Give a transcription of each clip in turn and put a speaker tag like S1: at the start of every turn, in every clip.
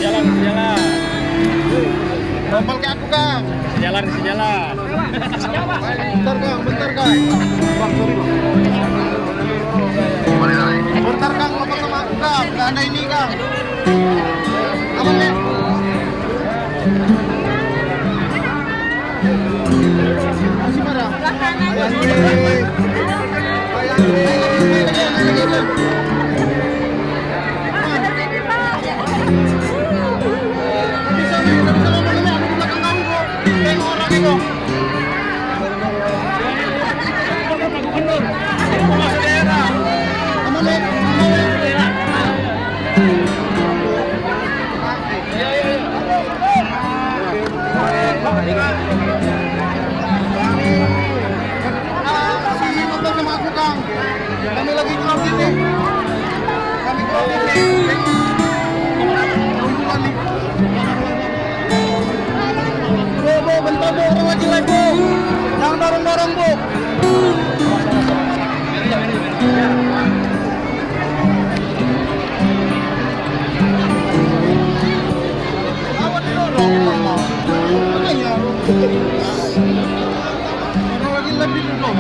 S1: Sejalan, sejalan.
S2: Nopal ke aku, Kang.
S1: Sejalan, sejalan.
S2: Bentar, Kang. Bentar, Kang. Bang, sorry, Bang. Bentar, Kang. Nopal sama aku, Kang. Nggak ada ini, Kang. Aman, ya? Masih marah? Kami lagi crowded nih. Kami crowded nih. Bu, bentar bu, orang lagi live bu. Jangan dorong-dorong bu. Awas didorong. Makanya. Orang lagi live didorong.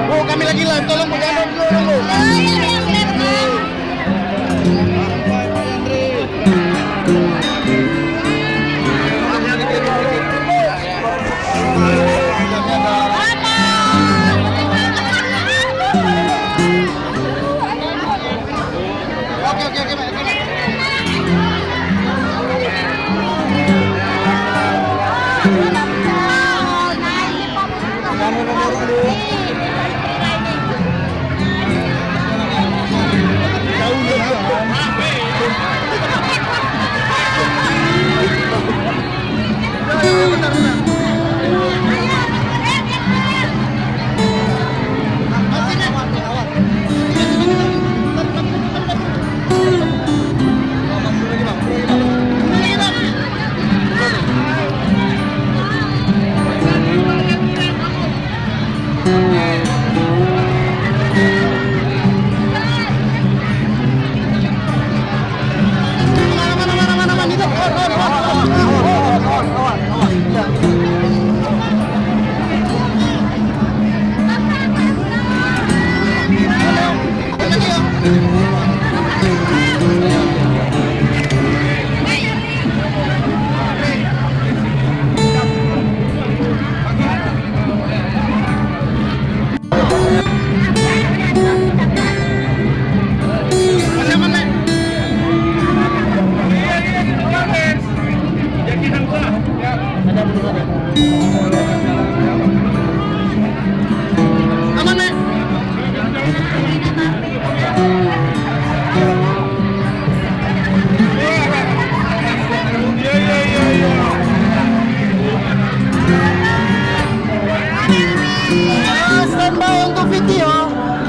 S2: Bu, kami lagi live, tolong bu, jangan dulu.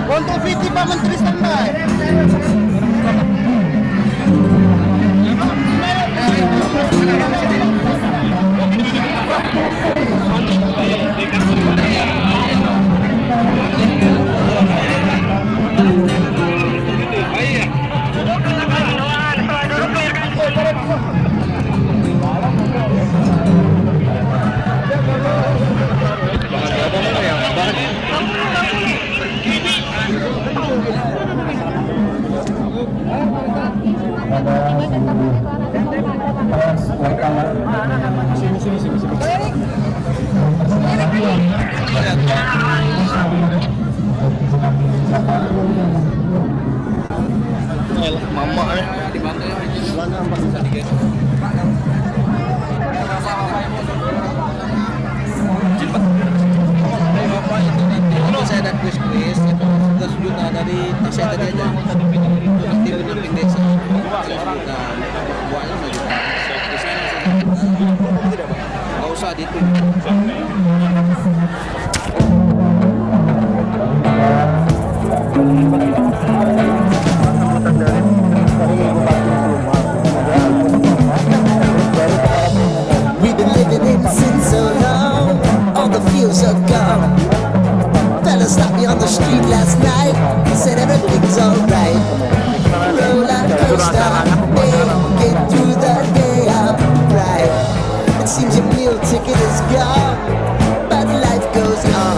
S2: Untuk video Pak Menteri standby. elah mama
S3: Dibantu ya.
S2: Belanda 4 bisa digeser.
S3: Bapak itu nanti saya ada kuis itu 11 juta dari saya tadi aja. Itu nanti pendamping desa 11 juta. Buahnya 1 juta. Di sana tidak Pak. Enggak usah dihitung.
S4: We've been living in sin so long, all the feels are gone. Fella stopped me on the street last night, said everything's alright. Roller coaster, make it through the day upright. It seems your meal ticket is gone, but life goes on.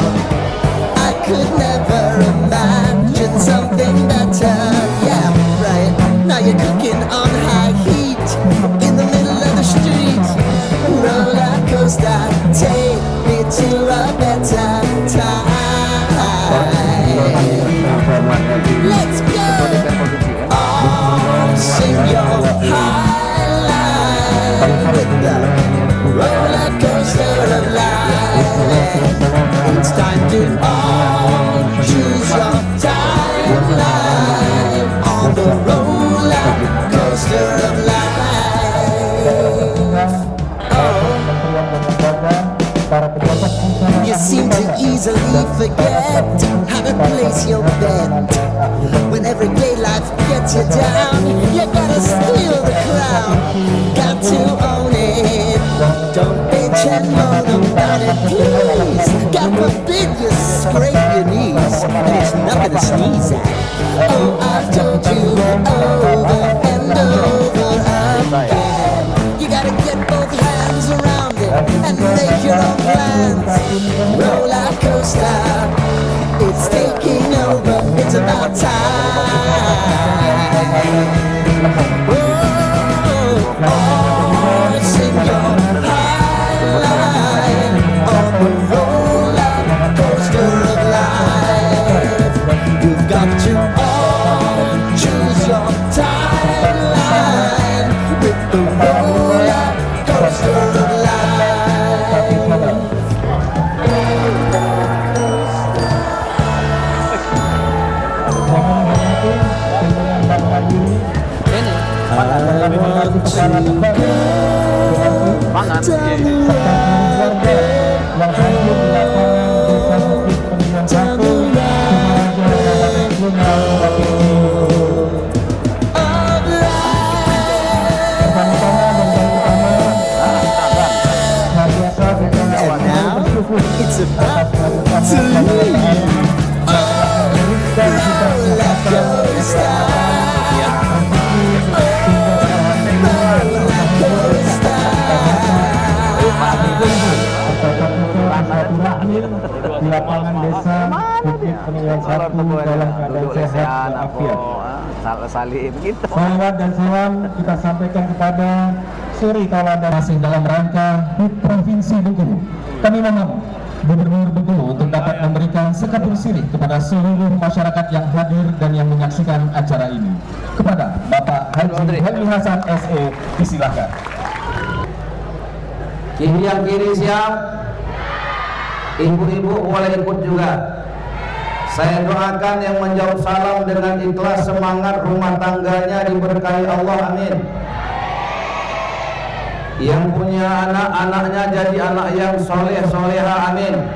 S4: I could never imagine something better. Yeah, right. Now you're cooking on high heat in the middle of the street. Roller coaster, take me to a better time. Let's go. Oh, sing your high line with the roller coaster of life. It's time to all choose your timeline on the roller coaster of life. You seem to easily forget how to place your bet. When everyday life gets you down, you gotta steal the crown. Got to own it. Don't bitch and moan about it, please. God forbid you scrape your knees, and it's nothing to sneeze at. Oh, I've told you over and over again. You gotta get both hands around it and make your own plans. Roller coaster, it's taking over. It's about time. Oh, sing your high line on the roller coaster of life. You've got to all choose your timeline with the roller coaster of life. It's about to leave. Oh, roller coaster.
S5: Di lapangan desa Bukit Penilaian 1 dalam keadaan sehat walafiat.
S3: Salim gitu.
S5: Salawat dan salam kita sampaikan kepada suri tauladan masih dalam rangka HUT Provinsi Bengkulu. Kami mohon Gubernur Bengkulu untuk dapat memberikan sekapur sirih kepada seluruh masyarakat yang hadir dan yang menyaksikan acara ini. Kepada Bapak Haji Helmi Hasan SE, disilahkan.
S3: Yang kiri siap. Ibu-ibu boleh ikut juga. Saya doakan yang menjawab salam dengan ikhlas, semangat rumah tangganya diberkahi Allah, amin. Yang punya anak, anaknya jadi anak yang soleh, soleha, amin.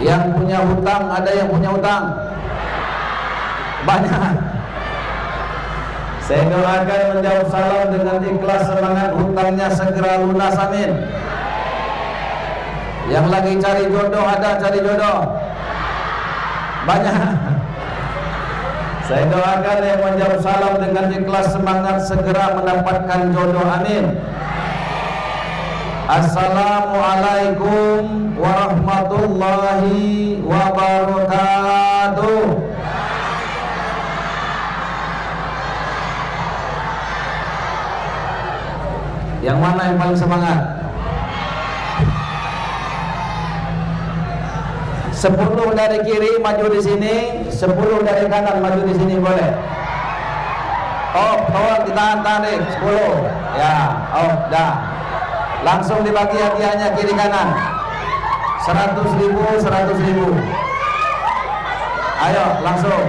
S3: Yang punya hutang, ada yang punya hutang? Banyak. Saya doakan menjawab salam dengan ikhlas, semangat hutangnya segera lunas, amin. Yang lagi cari jodoh, ada cari jodoh? Banyak. Saya doakan yang menjawab salam dengan ikhlas, semangat segera mendapatkan jodoh, amin. Assalamualaikum warahmatullahi wabarakatuh. Yang mana yang paling semangat? 10 dari kiri maju di sini, 10 dari kanan maju di sini, boleh? Oh, tolong ditahan-tahan nih, 10. Ya, oh, dah. Langsung dibagi hadiahnya kiri kanan. 100.000, 100.000. Ayo, langsung.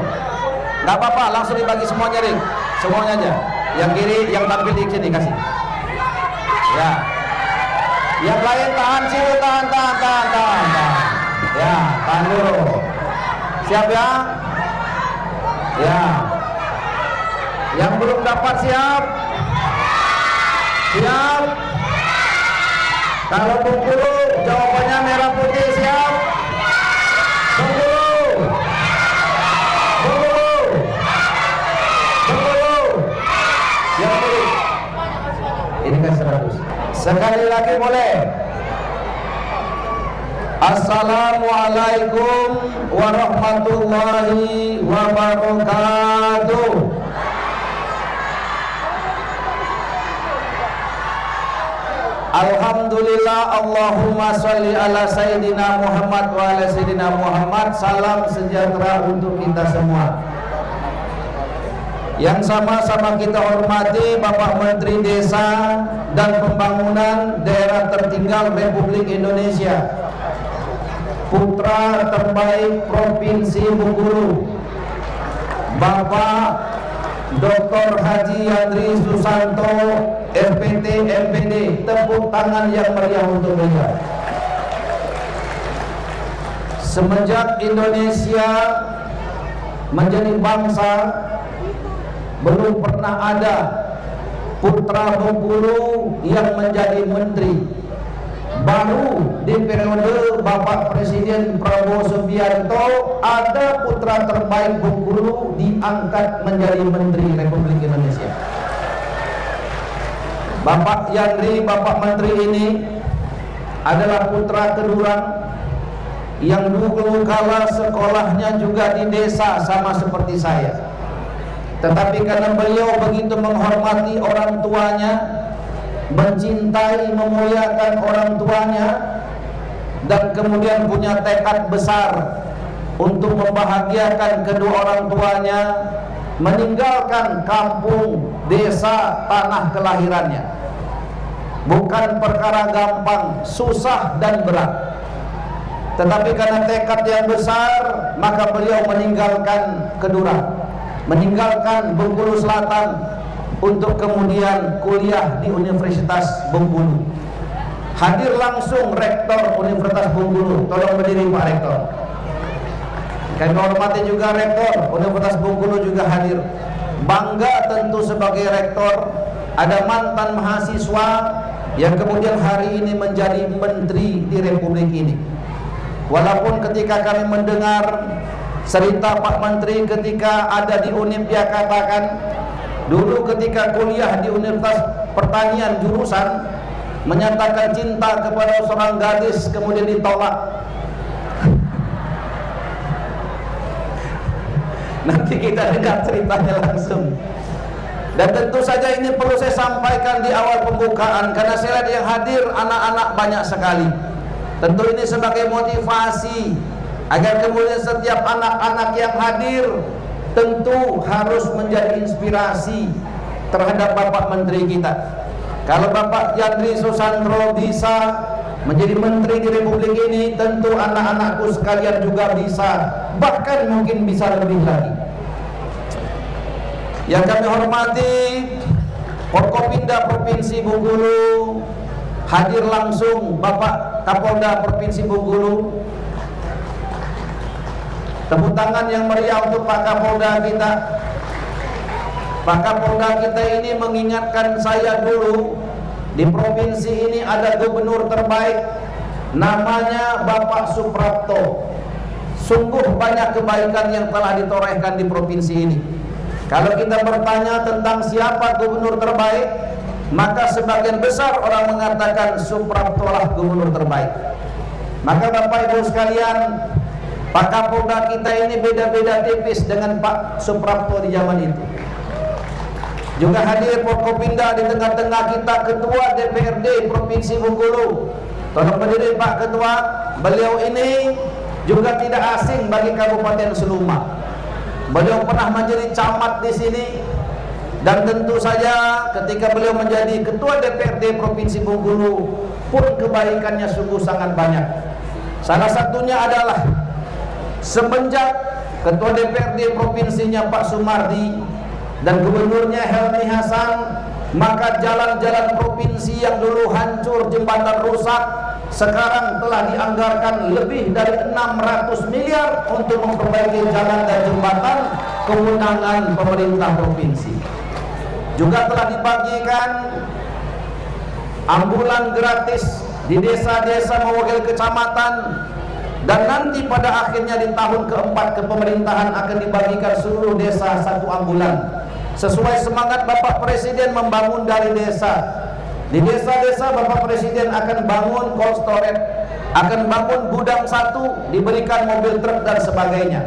S3: Nggak apa-apa, langsung dibagi semuanya nih. Semuanya aja. Yang kiri, yang tampil di sini kasih. Ya. Yang lain tahan sini, tahan. Ya, tahan dulu. Siap ya? Ya. Yang belum dapat siap? Siap? Kalau Bengkulu jawabannya merah putih, siap? Bengkulu. Yang kiri. Ini kan 100. Sekali lagi boleh. Assalamualaikum warahmatullahi wabarakatuh. Alhamdulillah, Allahumma sholli ala Sayyidina Muhammad wa ala Sayyidina Muhammad. Salam sejahtera untuk kita semua. Yang sama-sama kita hormati Bapak Menteri Desa dan Pembangunan Daerah Tertinggal Republik Indonesia, putra terbaik Provinsi Bengkulu, Bapak Dr. Haji Yandri Susanto, FPT MPD. Tepuk tangan yang meriah untuk beliau. Semenjak Indonesia menjadi bangsa, belum pernah ada putra Bengkulu yang menjadi menteri. Baru di periode Bapak Presiden Prabowo Subianto ada putra terbaik Bengkulu diangkat menjadi menteri Republik Indonesia. Bapak Yandri, Bapak Menteri ini adalah putra kedurang yang dulu kala sekolahnya juga di desa sama seperti saya. Tetapi karena beliau begitu menghormati orang tuanya, mencintai, memuliakan orang tuanya, dan kemudian punya tekad besar untuk membahagiakan kedua orang tuanya, meninggalkan kampung, desa, tanah kelahirannya. Bukan perkara gampang, susah dan berat. Tetapi karena tekad yang besar, maka beliau meninggalkan Kedura, meninggalkan Bengkulu Selatan untuk kemudian kuliah di Universitas Bengkulu. Hadir langsung Rektor Universitas Bengkulu. Tolong berdiri Pak Rektor. Kami hormati juga Rektor Universitas Bengkulu juga hadir. Bangga tentu sebagai Rektor ada mantan mahasiswa yang kemudian hari ini menjadi menteri di Republik ini. Walaupun ketika kami mendengar cerita Pak Menteri ketika ada di UNIP, dia katakan dulu ketika kuliah di Universitas Pertanian jurusan menyatakan cinta kepada seorang gadis kemudian ditolak. Nanti kita dengar ceritanya langsung. Dan tentu saja ini perlu saya sampaikan di awal pembukaan karena saya lihat yang hadir anak-anak banyak sekali. Tentu ini sebagai motivasi agar kemudian setiap anak-anak yang hadir tentu harus menjadi inspirasi terhadap Bapak Menteri kita. Kalau Bapak Yandri Susanto bisa menjadi menteri di Republik ini, tentu anak-anakku sekalian juga bisa, bahkan mungkin bisa lebih lagi. Yang kami hormati Forkopimda Provinsi Bengkulu, hadir langsung Bapak Kapolda Provinsi Bengkulu. Tepuk tangan yang meriah untuk Pak Kapolda kita. Pak Kapolda kita ini mengingatkan saya dulu, di provinsi ini ada gubernur terbaik, namanya Bapak Suprapto. Sungguh banyak kebaikan yang telah ditorehkan di provinsi ini. Kalau kita bertanya tentang siapa gubernur terbaik, maka sebagian besar orang mengatakan Suprapto lah gubernur terbaik. Maka Bapak Ibu sekalian, Pak Kapolda kita ini beda-beda tipis dengan Pak Suprapto di zaman itu. Juga hadir Forkopimda di tengah-tengah kita, Ketua DPRD Provinsi Bengkulu. Tolong berdiri Pak Ketua. Beliau ini juga tidak asing bagi Kabupaten Seluma. Beliau pernah menjadi camat di sini, Dan tentu saja ketika beliau menjadi Ketua DPRD Provinsi Bengkulu pun kebaikannya sungguh sangat banyak. Salah satunya adalah semenjak Ketua DPRD Provinsinya Pak Sumardi dan Gubernurnya Helmi Hasan, maka jalan-jalan provinsi yang dulu hancur, jembatan rusak, sekarang telah dianggarkan lebih dari 600 miliar untuk memperbaiki jalan dan jembatan, kewenangan pemerintah provinsi. Juga telah dibagikan ambulan gratis di desa-desa mewakili kecamatan, dan nanti pada akhirnya di tahun keempat kepemerintahan akan dibagikan seluruh desa 1 ambulan. Sesuai semangat Bapak Presiden membangun dari desa. Di desa-desa Bapak Presiden akan bangun cold storage, akan bangun gudang 1, diberikan mobil truk dan sebagainya.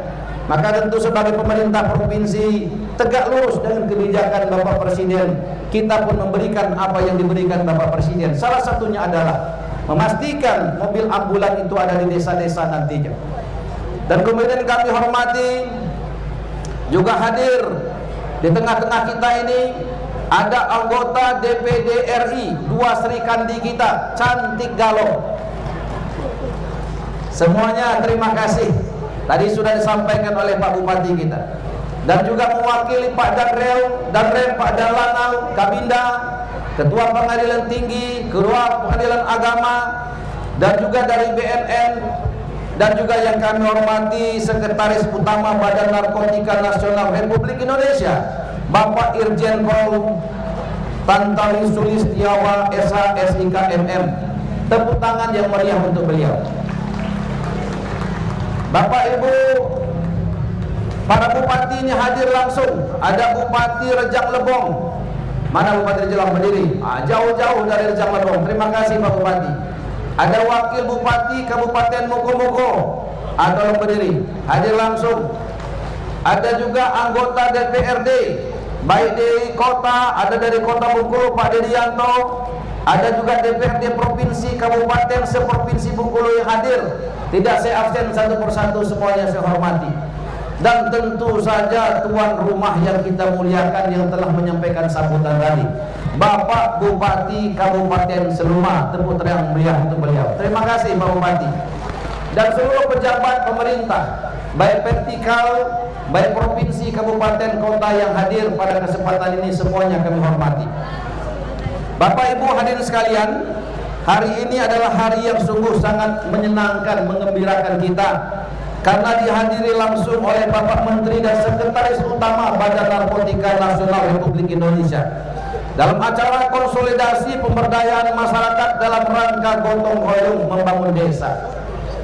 S3: Maka tentu sebagai pemerintah provinsi tegak lurus dengan kebijakan Bapak Presiden, kita pun memberikan apa yang diberikan Bapak Presiden. Salah satunya adalah memastikan mobil ambulan itu ada di desa-desa nantinya. Dan kemudian kami hormati juga hadir di tengah-tengah kita ini ada anggota DPD RI, 2 Sri Kandi kita, cantik galau. Semuanya terima kasih. Tadi sudah disampaikan oleh Pak Bupati kita. Dan juga mewakili Pak Danrem, Pak Dalanal, Kabinda, Ketua Pengadilan Tinggi, Ketua Pengadilan Agama, dan juga dari BNN, dan juga yang kami hormati Sekretaris Utama Badan Narkotika Nasional Republik Indonesia, Bapak Irjen Pol Tantowi Sulistiawa SH SIK MM. Tepuk tangan yang meriah untuk beliau. Bapak Ibu, para bupatinya hadir langsung. Ada Bupati Rejang Lebong. Mana Bupati Rejang Lebong berdiri? Jauh-jauh dari Rejang Lebong. Terima kasih Pak Bupati. Ada Wakil Bupati Kabupaten Mokomogo, tolong berdiri, hadir langsung. Ada juga anggota DPRD, baik dari kota, ada dari Kota Bengkulu Pak Dedianto. Ada juga DPRD Provinsi Kabupaten seprovinsi Bengkulu yang hadir. Tidak saya absen satu persatu, semuanya saya hormati. Dan tentu saja tuan rumah yang kita muliakan yang telah menyampaikan sambutan tadi, Bapak Bupati Kabupaten Seluma. Tepuk tangan meriah untuk beliau. Terima kasih Pak Bupati. Dan seluruh pejabat pemerintah, baik vertikal, baik provinsi, kabupaten, kota yang hadir pada kesempatan ini, semuanya kami hormati. Bapak Ibu hadirin sekalian, hari ini adalah hari yang sungguh sangat menyenangkan, mengembirakan kita, karena dihadiri langsung oleh Bapak Menteri dan Sekretaris Utama Badan Narkotika Nasional Republik Indonesia dalam acara konsolidasi pemberdayaan masyarakat dalam rangka gotong royong membangun desa.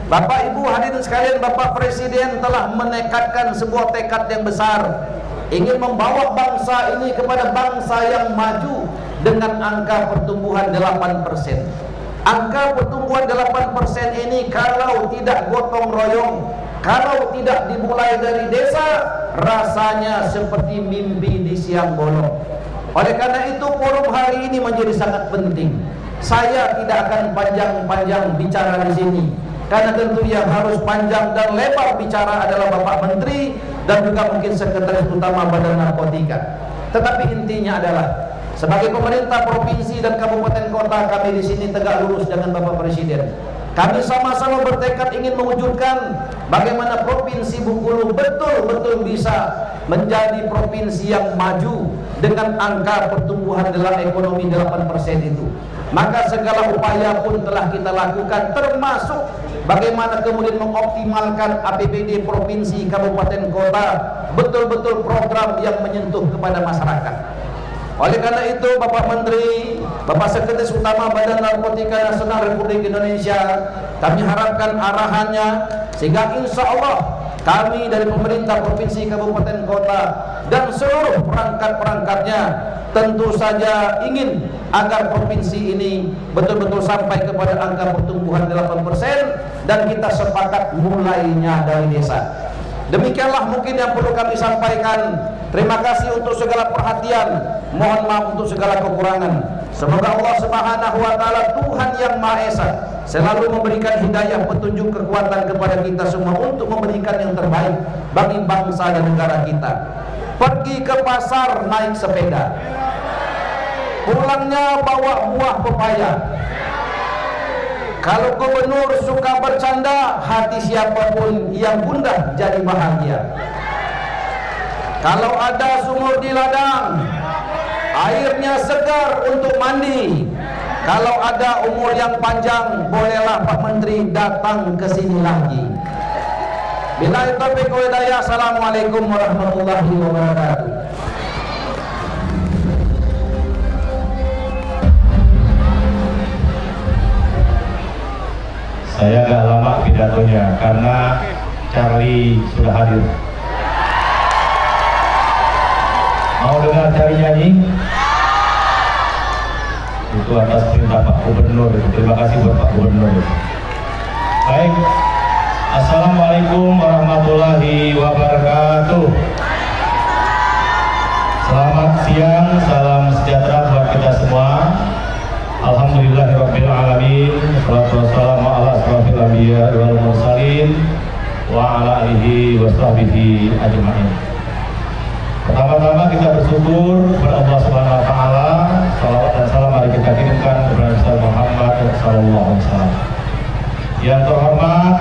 S3: Bapak Ibu hadirin sekalian, Bapak Presiden telah menekadkan sebuah tekad yang besar, ingin membawa bangsa ini kepada bangsa yang maju dengan angka pertumbuhan 8%. Angka pertumbuhan 8% ini kalau tidak gotong royong, kalau tidak dimulai dari desa, rasanya seperti mimpi di siang bolong. Oleh karena itu forum hari ini menjadi sangat penting. Saya tidak akan panjang-panjang bicara di sini, karena tentu yang harus panjang dan lebar bicara adalah Bapak Menteri dan juga mungkin Sekretaris Utama Badan Narkotika. Tetapi intinya adalah sebagai pemerintah provinsi dan kabupaten kota, kami di sini tegak lurus dengan Bapak Presiden. Kami sama-sama bertekad ingin mewujudkan bagaimana Provinsi Bengkulu betul-betul bisa menjadi provinsi yang maju dengan angka pertumbuhan dalam ekonomi 8% itu. Maka segala upaya pun telah kita lakukan, termasuk bagaimana kemudian mengoptimalkan APBD provinsi, kabupaten, kota, betul-betul program yang menyentuh kepada masyarakat. Oleh karena itu Bapak Menteri, Bapak Sekretaris Utama Badan Narkotika Nasional Republik Indonesia, kami harapkan arahannya sehingga insya Allah kami dari pemerintah provinsi, kabupaten, kota dan seluruh perangkat-perangkatnya tentu saja ingin agar provinsi ini betul-betul sampai kepada angka pertumbuhan 8% dan kita sepakat mulainya dari desa. Demikianlah mungkin yang perlu kami sampaikan. Terima kasih untuk segala perhatian, mohon maaf untuk segala kekurangan. Semoga Allah Subhanahu wa Ta'ala, Tuhan yang Maha Esa, selalu memberikan hidayah, petunjuk, kekuatan kepada kita semua untuk memberikan yang terbaik bagi bangsa dan negara kita.
S6: pergi ke pasar naik sepeda, pulangnya bawa buah pepaya. Kalau gubernur suka bercanda, hati siapapun yang gundah jadi bahagia. Kalau ada sumur di ladang, airnya segar untuk mandi. Kalau ada umur yang panjang, bolehlah Pak Menteri datang ke sini lagi. Billahi taufiq wal hidayah. Assalamualaikum warahmatullahi wabarakatuh.
S5: Saya agak lama pidatonya karena Charlie sudah hadir. Mau dengar Charlie nyanyi? Itu atas perintah Pak Gubernur. Terima kasih buat Pak Gubernur. Baik. Assalamualaikum warahmatullahi wabarakatuh. Selamat siang, salam sejahtera buat kita semua. Alhamdulillahirabbil alamin. Wassalatu wassalamu ala asrofil anbiya wal mursalin wa ala alihi washabbihi ajmain. Pertama-tama kita bersyukur kepada Allah Subhanahu wa taala. Salawat dan salam mari kita kirimkan kepada Nabi Muhammad sallallahu alaihi wasallam. Yang terhormat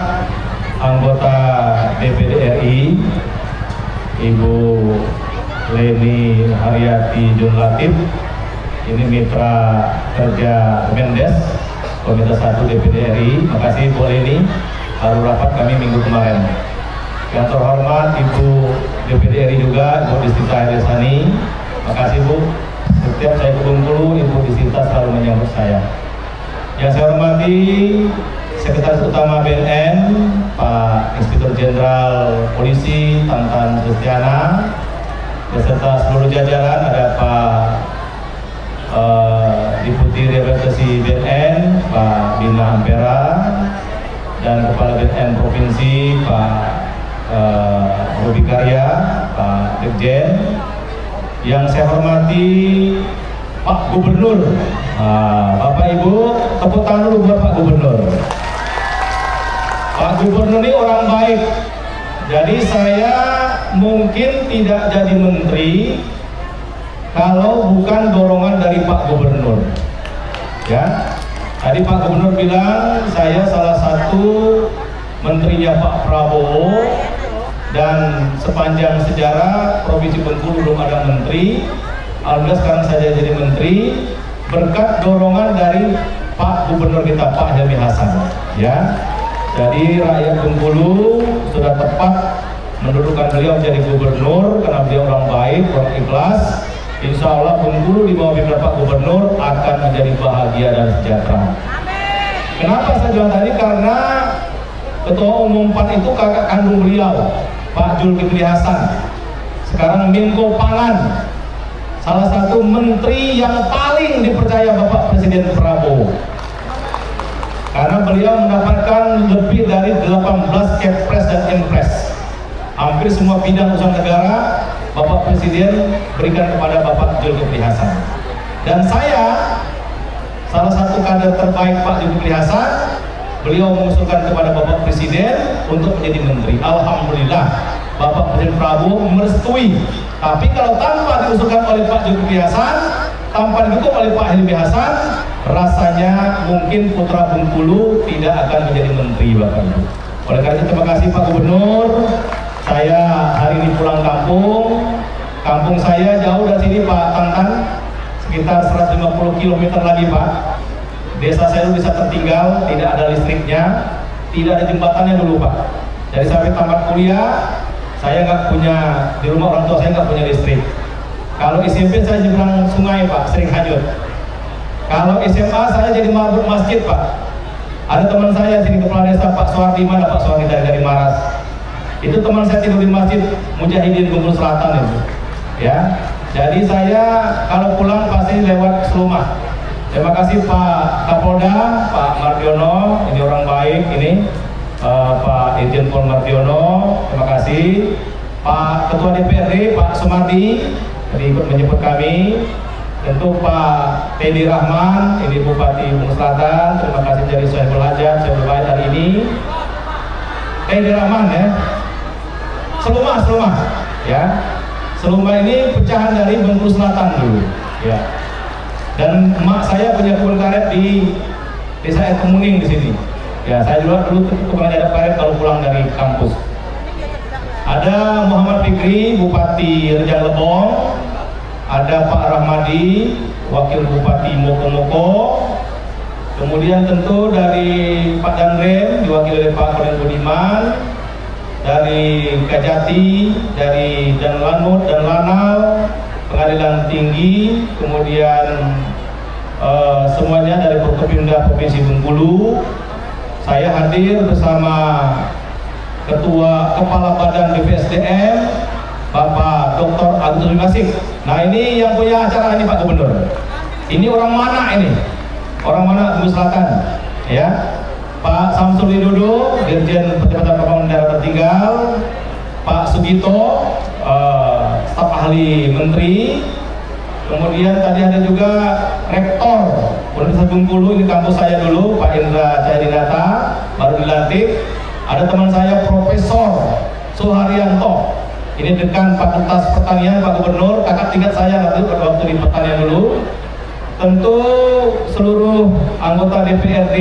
S5: anggota DPD RI Ibu Leni Haryati Junlatif, ini mitra kerja Mendes Komite 1 DPD RI. Makasih Bu Leni, baru rapat kami minggu kemarin. Yang terhormat Ibu DPD RI juga, Ibu Distinta Heresani. Makasih Bu, setiap saya ke Bengkulu, Ibu Distinta selalu menyambut saya. Yang saya hormati Sekretaris Utama BNN, Pak Inspektur Jenderal Polisi Tantan Kristiana, beserta seluruh jajaran, ada Pak Deputi Representasi BNN, Pak Bina Ampera, dan Kepala BNN Provinsi, Pak Ruby Karya, Pak Dirjen. Yang saya hormati Pak Gubernur. Bapak Ibu, tepuk tangan dulu buat Pak Gubernur. Pak Gubernur ini orang baik. Jadi saya mungkin tidak jadi menteri kalau bukan dorongan dari Pak Gubernur. Ya, tadi Pak Gubernur bilang saya salah satu menterinya Pak Prabowo, dan sepanjang sejarah Provinsi Bengkulu belum ada menteri. Alhamdulillah sekarang saya jadi menteri berkat dorongan dari Pak Gubernur kita, Pak Helmi Hasan. Ya, jadi rakyat Bengkulu sudah tepat mendudukan beliau menjadi gubernur karena beliau orang baik, orang ikhlas. Insya Allah Bengkulu di bawah pimpinan Pak Gubernur akan menjadi bahagia dan sejahtera. Kenapa saya bilang tadi? Karena Ketua Umum PAN itu kakak kandung beliau, Pak Zulkifli Hasan. Sekarang Menko Pangan, salah satu menteri yang paling dipercaya Bapak Presiden Prabowo. Karena beliau mendapatkan lebih dari 18 Kepres dan Impres. Hampir semua bidang usaha negara Bapak Presiden berikan kepada Bapak Zulkifli Hasan. Dan saya salah satu kader terbaik Pak Zulkifli Hasan. Beliau mengusulkan kepada Bapak Presiden untuk menjadi menteri. Alhamdulillah Bapak Presiden Prabowo merestui. Tapi kalau tanpa diusulkan oleh Pak Zulkifli Hasan, tanpa didukung oleh Pak Helmi Hasan, rasanya mungkin putra Bengkulu tidak akan menjadi menteri Bapak Ibu. Oleh karena itu terima kasih Pak Gubernur. Saya hari ini pulang kampung. Kampung saya jauh dari sini Pak Tantan, sekitar 150 km lagi Pak. Desa saya bisa tertinggal, tidak ada listriknya, tidak ada jembatannya dulu Pak. Jadi sampai tamat kuliah, saya nggak punya, di rumah orang tua saya nggak punya listrik. Kalau SMP saya nyebrang sungai Pak, sering hanyut. Kalau SMA saya jadi mabuk masjid Pak. Ada teman saya sini kepala desa Pak Suwardi, mana Pak Suwardi dari Maras. Itu teman saya tidur di masjid Mujahidin Bengkulu Selatan itu. Ya, jadi saya kalau pulang pasti lewat Selumah. Terima kasih Pak Kapolda, Pak Mardiono, ini orang baik ini. Pak Irjen Pol Mardiono, terima kasih. Pak Ketua DPRD, Pak Sumardi, tadi ikut menyebut kami. Tentu Pak Teddy Rahman, ini Bupati Bengkulu Selatan, terima kasih menjadi Sohibul Hajat, Sohibul Baik hari ini. Teddy Rahman ya, Selumah, ya.
S7: Seluma ini pecahan dari Bengkulu Selatan dulu, ya. Dan emak saya punya kebun karet di Desa Air Kemuning di sini. Ya, saya juga dulu tukang jadap karet kalau pulang dari kampus. Ada Muhammad Fikri, Bupati Rejang Lebong. Ada Pak Rahmadi, Wakil Bupati Moko-Moko. Kemudian tentu dari Pak Danrem, diwakili oleh Pak Koden Budiman. Dari Kajati, dari Dan Lanut, Dan Lanal, Pengadilan Tinggi, kemudian semuanya dari Forkopimda Provinsi Bengkulu. Saya hadir bersama Ketua Kepala Badan BPSDM, Bapak Dr. Agus Masik. Nah, ini yang punya acara ini Pak Gubernur. Ini orang mana ini? Orang mana Bengkulu Selatan? Ya. Pak Samsul Widodo, Dirjen Percepatan Pembangunan Daerah Tertinggal. Pak Sugito, staf ahli menteri. Kemudian tadi ada juga Rektor Universitas Bengkulu, ini kampus saya dulu, Pak Indra Cahyadinata, baru dilantik. Ada teman saya Profesor Suharyanto, ini dekan Fakultas Pertanian Pak Gubernur, kakak tingkat saya waktu di pertanian dulu. Tentu seluruh anggota DPRD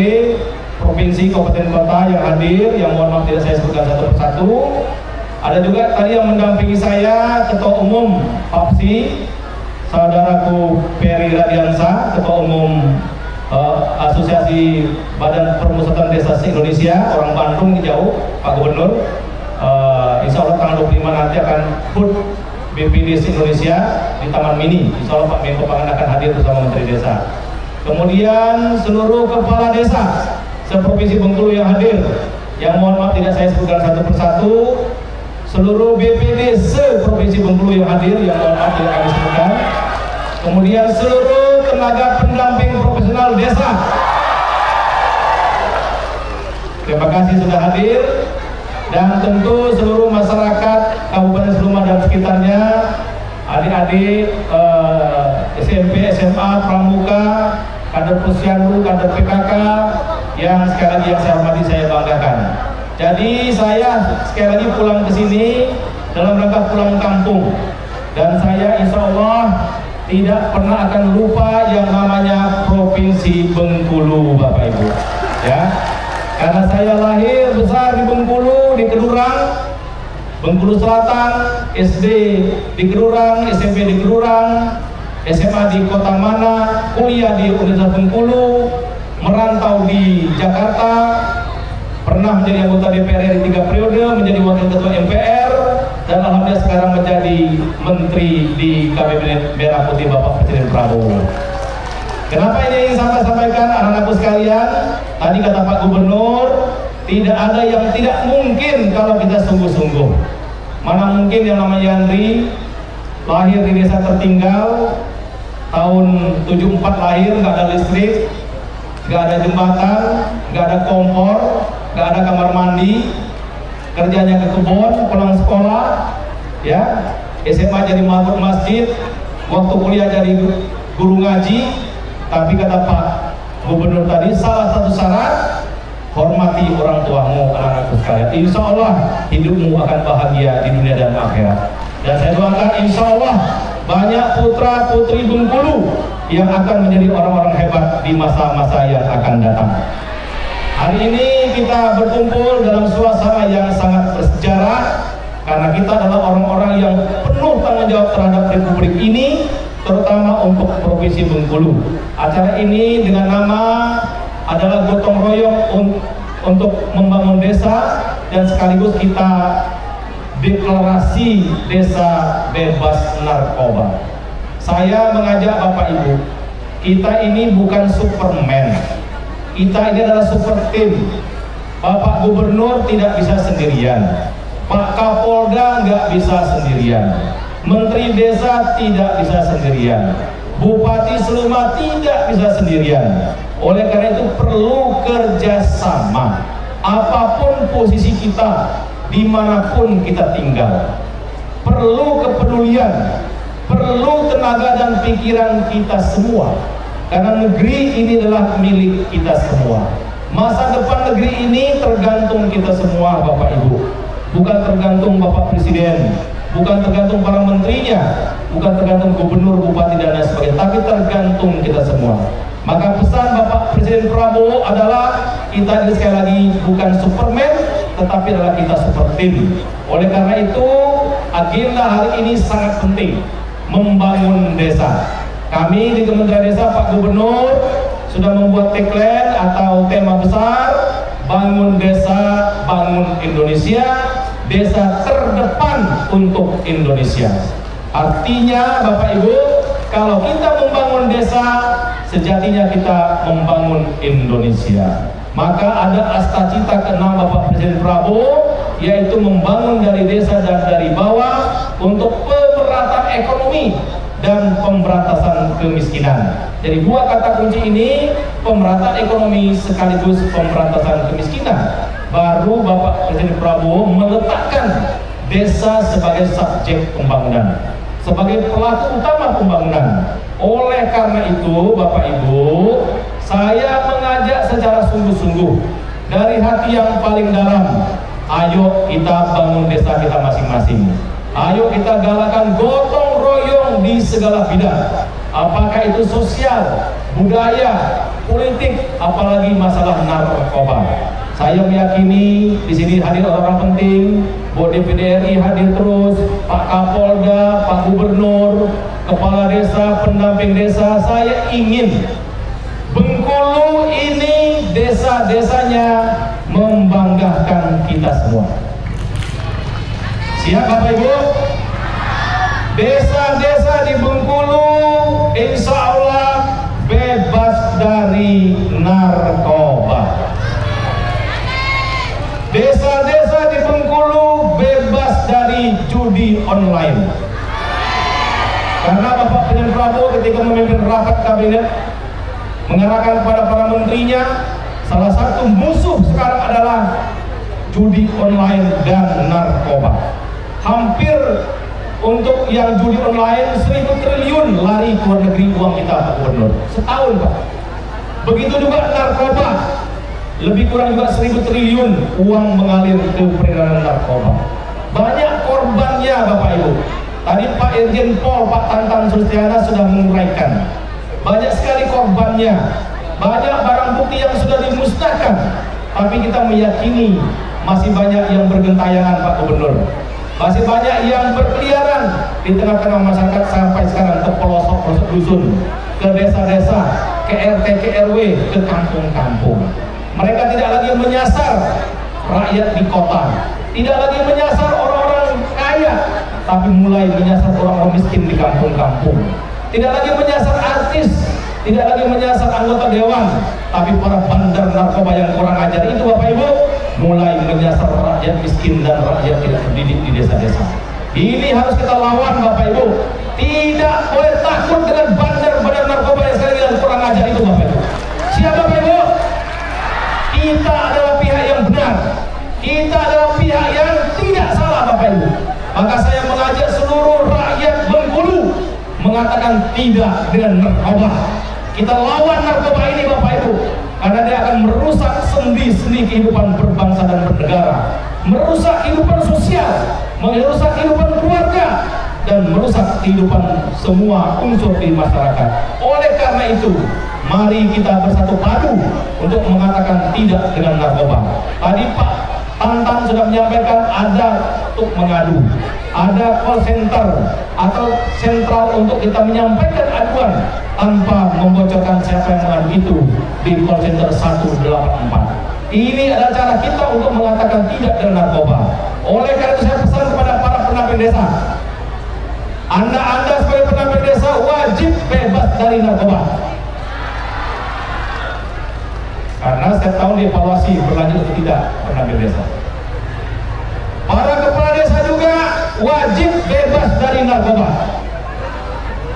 S7: Provinsi, Kabupaten, Kota yang hadir, yang mohon maaf tidak saya sebutkan satu persatu. Ada juga tadi yang mendampingi saya, Ketua Umum PAPSI, saudaraku Peri Radiansa, Ketua Umum Asosiasi Badan Permusatan Desa se-Indonesia, orang Bandung ini jauh, Pak Gubernur. Insya Allah tanggal 25 nanti akan HUT BPD se-Indonesia di Taman Mini. Insya Allah Pak Menko Pangan akan hadir bersama Menteri Desa. Kemudian seluruh kepala desa se-Provinsi Bengkulu yang hadir, yang mohon maaf tidak saya sebutkan satu persatu. Seluruh BPD se-Provinsi Bengkulu yang hadir, yang mohon maaf tidak kami sebutkan. Kemudian seluruh tenaga pendamping profesional desa, terima kasih sudah hadir. Dan tentu seluruh masyarakat Kabupaten Seluma dan sekitarnya, adik-adik SMP, SMA, Pramuka, kader Posyandu, kader PKK, yang sekali lagi yang saya hormati, saya banggakan. Jadi saya sekali lagi pulang ke sini dalam rangka pulang kampung, dan saya insya Allah tidak pernah akan lupa yang namanya Provinsi Bengkulu, Bapak Ibu. Ya, karena saya lahir besar di Bengkulu, di Kedurang, Bengkulu Selatan, SD di Kedurang, SMP di Kedurang, SMA di Kota Mana, kuliah di Universitas Bengkulu, merantau di Jakarta, pernah menjadi anggota DPR di 3 periode, menjadi wakil ketua MPR, dan alhamdulillah sekarang menjadi menteri di Kabinet Merah Putih Bapak Presiden Prabowo. Kenapa ini ingin saya sampaikan anak-anakku sekalian? Tadi kata Pak Gubernur, tidak ada yang tidak mungkin kalau kita sungguh-sungguh. Mana mungkin yang namanya Yandri lahir di desa tertinggal, tahun 74 lahir, nggak ada listrik, nggak ada jembatan, nggak ada kompor, nggak ada kamar mandi, kerjanya ke kebun, pulang sekolah, ya, SMA jadi mabuk masjid, waktu kuliah jadi guru ngaji. Tapi kata Pak Gubernur tadi, salah satu syarat, hormati orang tuamu, anak-anakku sekalian. Insya Allah hidupmu akan bahagia di dunia dan akhirat. Dan saya doakan insya Allah banyak putra putri Bengkulu yang akan menjadi orang-orang hebat di masa-masa yang akan datang. Hari ini kita berkumpul dalam suasana yang sangat bersejarah, karena kita adalah orang-orang yang penuh tanggung jawab terhadap Republik ini, terutama untuk Provinsi Bengkulu. Acara ini dengan nama adalah gotong royong untuk membangun desa, dan sekaligus kita deklarasi desa bebas narkoba. Saya mengajak Bapak Ibu, kita ini bukan Superman, kita ini adalah super team. Bapak Gubernur tidak bisa sendirian, Pak Kapolda nggak bisa sendirian, Menteri Desa tidak bisa sendirian, Bupati Seluma tidak bisa sendirian. Oleh karena itu perlu kerjasama. Apapun posisi kita, dimanapun kita tinggal, perlu kepedulian, perlu tenaga dan pikiran kita semua. Karena negeri ini adalah milik kita semua. Masa depan negeri ini tergantung kita semua, Bapak Ibu. Bukan tergantung Bapak Presiden, bukan tergantung para menterinya, bukan tergantung gubernur, bupati dan lain sebagainya, tapi tergantung kita semua. Maka pesan Bapak Presiden Prabowo adalah kita ini sekali lagi bukan Superman, tetapi adalah kita super team. Oleh karena itu, agenda hari ini sangat penting, membangun desa. Kami di Kementerian Desa, Pak Gubernur sudah membuat tagline atau tema besar, bangun desa, bangun Indonesia, desa terdepan untuk Indonesia. Artinya Bapak Ibu, kalau kita membangun desa, sejatinya kita membangun Indonesia. Maka ada cita ke-6 Bapak Presiden Prabowo, yaitu membangun dari desa dan dari bawah untuk pemerataan ekonomi dan pemberantasan kemiskinan. Jadi dua kata kunci ini, pemerataan ekonomi sekaligus pemberantasan kemiskinan. Baru Bapak Presiden Prabowo meletakkan desa sebagai subjek pembangunan, sebagai pelaku utama pembangunan. Oleh karena itu Bapak Ibu, saya mengajak secara sungguh-sungguh dari hati yang paling dalam, ayo kita bangun desa kita masing-masing. Ayo kita galakan gotong royong di segala bidang, apakah itu sosial, budaya, politik, apalagi masalah narkoba. Saya meyakini di sini hadir orang penting, Board DPD RI hadir terus, Pak Kapolda, Pak Gubernur, Kepala Desa, pendamping desa. Saya ingin Bengkulu ini desa-desanya membanggakan kita semua. Siap Bapak Ibu? Desa-desa di Bengkulu insya Allah bebas dari narkoba. Desa-desa di Bengkulu bebas dari judi online. Karena Bapak Presiden Prabowo ketika memimpin rapat kabinet mengarahkan kepada para menterinya, salah satu musuh sekarang adalah judi online dan narkoba. Hampir untuk yang judi online 1.000 triliun lari ke luar negeri uang kita Pak Gubernur setahun Pak. Begitu juga narkoba, lebih kurang juga 1.000 triliun uang mengalir ke peredaran narkoba. Banyak korbannya Bapak Ibu. Tadi Pak Irjen Pol Pak Tantan Sustiana sudah menguraikan. Banyak sekali korbannya, banyak barang bukti yang sudah dimusnahkan. Tapi kita meyakini masih banyak yang bergentayangan Pak Gubernur. Masih banyak yang berkeliaran di tengah-tengah masyarakat sampai sekarang ke pelosok-pelosok dusun, ke desa-desa, ke RT, ke RW, ke kampung-kampung. Mereka tidak lagi menyasar rakyat di kota, tidak lagi menyasar orang-orang kaya, tapi mulai menyasar orang-orang miskin di kampung-kampung. Tidak lagi menyasar artis, tidak lagi menyasar anggota dewan, tapi para bandar narkoba yang kurang ajar itu Bapak Ibu mulai menyasar rakyat miskin dan rakyat tidak terdidik di desa-desa. Ini harus kita lawan Bapak Ibu. Tidak boleh takut dengan bandar-bandar narkoba yang sekali lagi kurang ajar itu Bapak Ibu. Siapa Bapak Ibu? Kita adalah pihak yang benar. Kita adalah pihak yang tidak salah Bapak Ibu. Maka saya mengajak seluruh rakyat Bengkulu mengatakan tidak dengan narkoba. Kita lawan narkoba ini Bapak Ibu, karena dia akan merusak sendi-sendi kehidupan berbangsa dan bernegara, merusak kehidupan sosial, merusak kehidupan keluarga, dan merusak kehidupan semua unsur di masyarakat. Oleh karena itu, mari kita bersatu padu untuk mengatakan tidak dengan narkoba. Tadi Pak Tantan sudah menyampaikan ada untuk mengadu, ada call center atau sentral untuk kita menyampaikan aduan tanpa membocorkan siapa yang mengadu itu di call center 184. Ini adalah cara kita untuk mengatakan tidak dengan narkoba. Oleh karena itu saya pesan kepada para pendamping desa, Anda sebagai pendamping desa wajib bebas dari narkoba. Karena setiap tahun dievaluasi berlanjut atau tidak pendamping desa. Para kepala desa juga wajib bebas dari narkoba.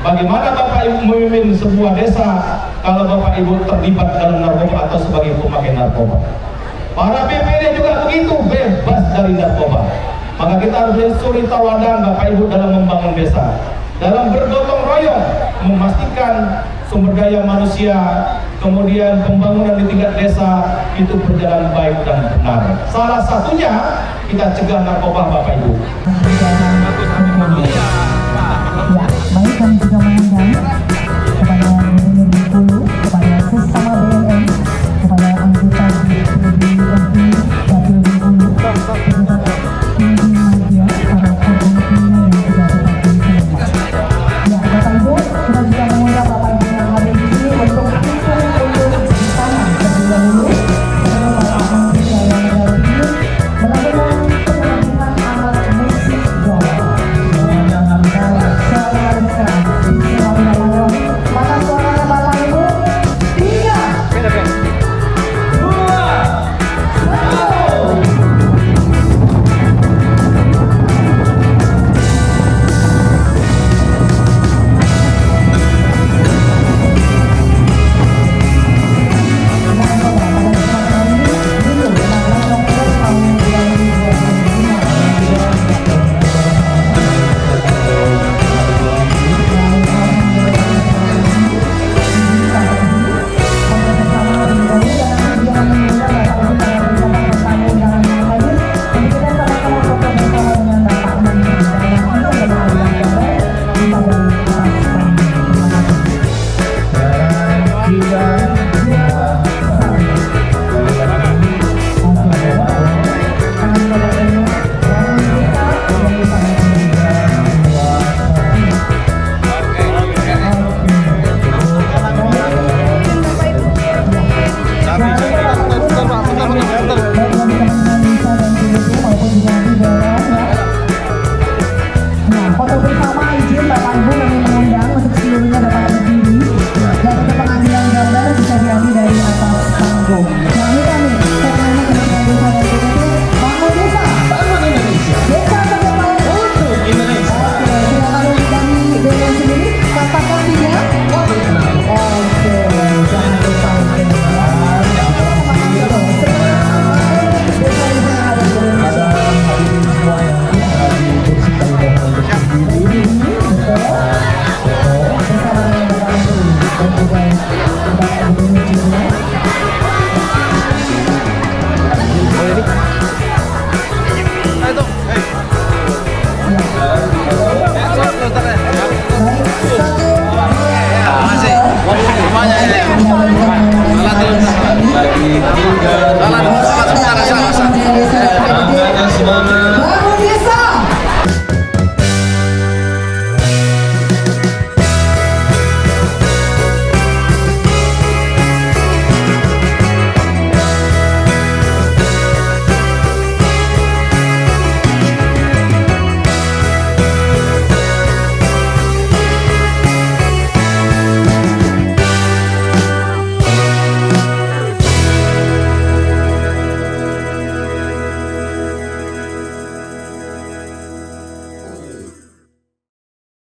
S7: Bagaimana Bapak Ibu memimpin sebuah desa kalau Bapak Ibu terlibat dalam narkoba atau sebagai pemakai narkoba? Para BPD juga begitu, bebas dari narkoba. Maka kita harus menjadi suri tauladan Bapak Ibu dalam membangun desa, dalam bergotong royong memastikan sumber daya manusia, kemudian pembangunan di tingkat desa itu berjalan baik dan benar. Salah satunya kita cegah narkoba Bapak Ibu.
S8: Ya, baik, kami juga mengundang kepada Gubernur Bengkulu, kepada sesama BNN, kepada anggota BPDMI Dapil Bengkulu, pejabat tinggi media, para koordinatornya dan juga bupati semua. Ya, Bapak Ibu, kita juga mengundang Bapak Ibu yang hadir di sini untuk ikut bersama terlebih dahulu dengan Bapak Menteri Jaya Negara ini melakukan penampilan alat musik gol. Mana suaranya Bapak Ibu? 3, 2, 1. Foto bersama izin Bapak Ibu kami mengundang untuk seluruhnya dapat berdiri dan untuk pengambilan gambar bisa diambil dari atas panggung. Nah ini kami segmen Kementerian Desa dan PDT Bangun Desa, Bangun Indonesia, Desa Terbaik untuk Indonesia. Oke, silakan untuk kami dengan sendiri katakan tiga. Oke, jangan lupa untuk Bersama dengan Bapak Menteri dan juga